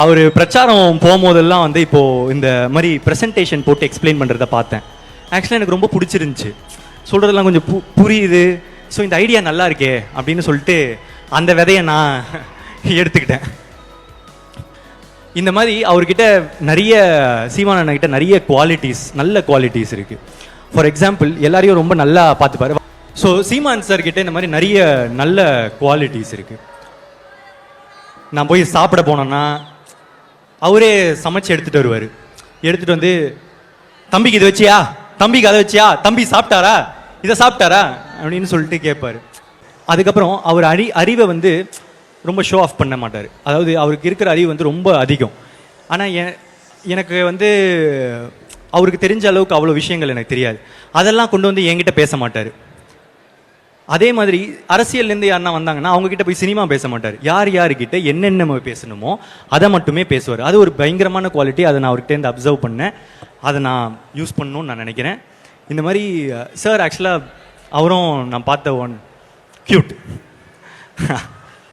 அவர் பிரச்சாரம் போகும்போதெல்லாம் வந்து இப்போது இந்த மாதிரி ப்ரெசன்டேஷன் போட்டு எக்ஸ்பிளைன் பண்ணுறத பார்த்தேன். ஆக்சுவலாக எனக்கு ரொம்ப பிடிச்சிருந்துச்சு. சொல்கிறதெல்லாம் கொஞ்சம் புரியுது. ஸோ இந்த ஐடியா நல்லா இருக்கே அப்படின்னு சொல்லிட்டு அந்த விதையை நான் எடுத்துக்கிட்டேன். இந்த மாதிரி அவர்கிட்ட நிறைய சீமான் அண்ணகிட்ட நிறைய குவாலிட்டிஸ், நல்ல குவாலிட்டிஸ் இருக்குது. ஃபார் எக்ஸாம்பிள், எல்லாரையும் ரொம்ப நல்லா பார்த்துப்பாரு. ஸோ சீமான் சார் கிட்ட இந்த மாதிரி நிறைய நல்ல குவாலிட்டிஸ் இருக்குது. நான் போய் சாப்பிட போனேன்னா அவரே சமைச்சு எடுத்துகிட்டு வருவார். எடுத்துகிட்டு வந்து, தம்பிக்கு இது வச்சியா, தம்பிக்கு அதை வச்சியா, தம்பி சாப்பிட்டாரா, இதை சாப்பிட்டாரா அப்படின்னு சொல்லிட்டு கேட்பார். அதுக்கப்புறம் அவர் அறிவை வந்து ரொம்ப ஷோ ஆஃப் பண்ண மாட்டார். அதாவது அவருக்கு இருக்கிற அறிவு வந்து ரொம்ப அதிகம். ஆனால் எனக்கு வந்து அவருக்கு தெரிஞ்ச அளவுக்கு அவ்வளோ விஷயங்கள் எனக்கு தெரியாது. அதெல்லாம் கொண்டு வந்து என்கிட்ட பேச மாட்டார். அதே மாதிரி அரசியல்லேருந்து யாருன்னா வந்தாங்கன்னா அவங்ககிட்ட போய் சினிமா பேச மாட்டார். யார்கிட்ட என்னென்ன பேசணுமோ அதை மட்டுமே பேசுவார். அது ஒரு பயங்கரமான குவாலிட்டி. அதை நான் அவர்கிட்ட அப்சர்வ் பண்ணேன். அதை நான் யூஸ் பண்ணணும்னு நான் நினைக்கிறேன். இந்த மாதிரி சார் ஆக்சுவலாக அவரும் நான் பார்த்த ஒன் கியூட்